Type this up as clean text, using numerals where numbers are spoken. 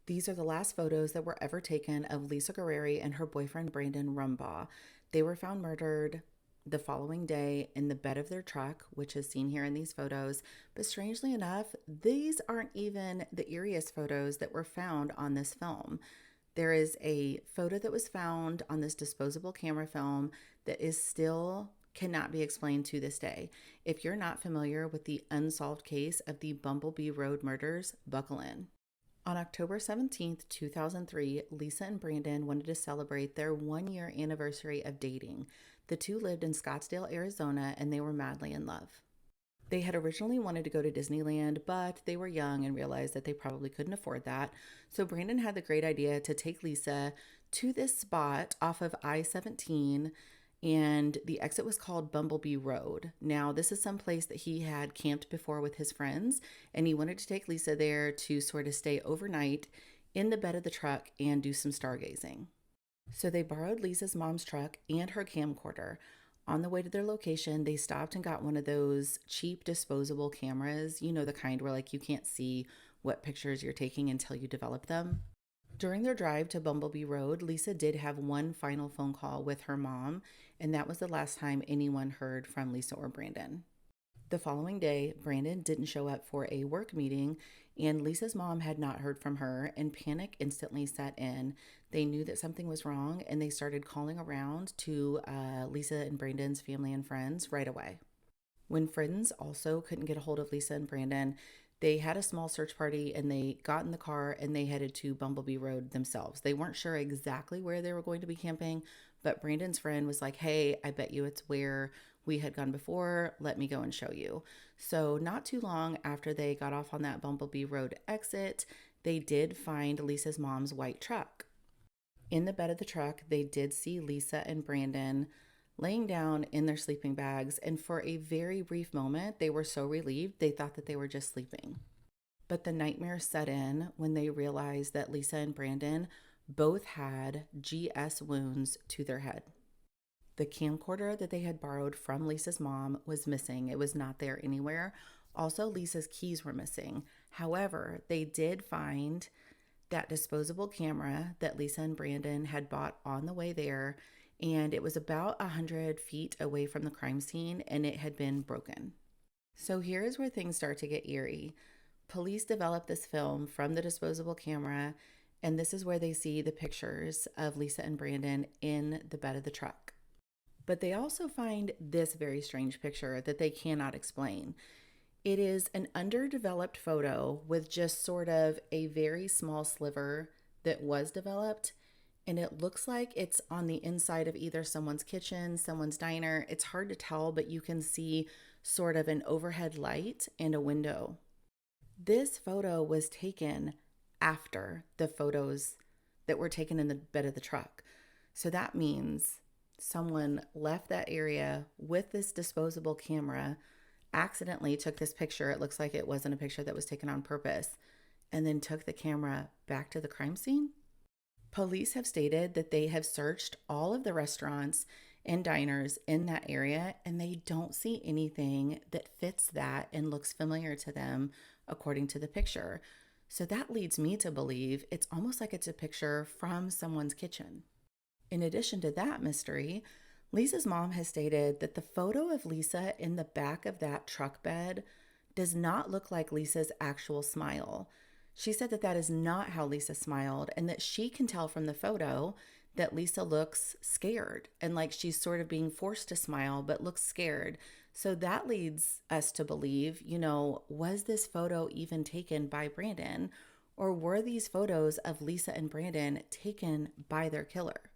These are the last photos that were ever taken of Lisa Gurrieri and her boyfriend Brandon Rumbaugh. They were found murdered the following day in the bed of their truck, which is seen here in these photos. But strangely enough, these aren't even the eeriest photos that were found on this film. There is a photo that was found on this disposable camera film that is still cannot be explained to this day. If you're not familiar with the unsolved case of the Bumblebee Road murders, buckle in. On October 17th, 2003, Lisa and Brandon wanted to celebrate their 1 year anniversary of dating. The two lived in Scottsdale, Arizona, and they were madly in love. They had originally wanted to go to Disneyland, but they were young and realized that they probably couldn't afford that. So Brandon had the great idea to take Lisa to this spot off of I-17, and the exit was called Bumblebee Road. Now, this is some place that he had camped before with his friends, and he wanted to take Lisa there to sort of stay overnight in the bed of the truck and do some stargazing. So they borrowed Lisa's mom's truck and her camcorder. On the way to their location, they stopped and got one of those cheap disposable cameras, you know, the kind where like you can't see what pictures you're taking until you develop them. During their drive to Bumblebee Road, Lisa did have one final phone call with her mom, and that was the last time anyone heard from Lisa or Brandon. The following day, Brandon didn't show up for a work meeting, and Lisa's mom had not heard from her, and panic instantly set in. They knew that something was wrong, and they started calling around to Lisa and Brandon's family and friends right away. When friends also couldn't get a hold of Lisa and Brandon, they had a small search party and they got in the car and they headed to Bumblebee Road themselves. They weren't sure exactly where they were going to be camping, but Brandon's friend was like, "Hey, I bet you it's where we had gone before. Let me go and show you." So, not too long after they got off on that Bumblebee Road exit, they did find Lisa's mom's white truck. In the bed of the truck, they did see Lisa and Brandon laying down in their sleeping bags, and for a very brief moment, they were so relieved they thought that they were just sleeping. But the nightmare set in when they realized that Lisa and Brandon both had GS wounds to their head. The camcorder that they had borrowed from Lisa's mom was missing. It was not there anywhere. Also, Lisa's keys were missing. However, they did find that disposable camera that Lisa and Brandon had bought on the way there, and it was about 100 feet away from the crime scene, and it had been broken. So here is where things start to get eerie. Police developed this film from the disposable camera, and this is where they see the pictures of Lisa and Brandon in the bed of the truck. But they also find this very strange picture that they cannot explain. It is an underdeveloped photo with just sort of a very small sliver that was developed, and it looks like it's on the inside of either someone's kitchen, someone's diner. It's hard to tell, but you can see sort of an overhead light and a window. This photo was taken after the photos that were taken in the bed of the truck. So that means someone left that area with this disposable camera, accidentally took this picture. It looks like it wasn't a picture that was taken on purpose, and then took the camera back to the crime scene. Police have stated that they have searched all of the restaurants and diners in that area, and they don't see anything that fits that and looks familiar to them according to the picture. So that leads me to believe it's almost like it's a picture from someone's kitchen. In addition to that mystery, Lisa's mom has stated that the photo of Lisa in the back of that truck bed does not look like Lisa's actual smile. She said that that is not how Lisa smiled, and that she can tell from the photo that Lisa looks scared and like she's sort of being forced to smile but looks scared. So that leads us to believe, was this photo even taken by Brandon, or were these photos of Lisa and Brandon taken by their killer?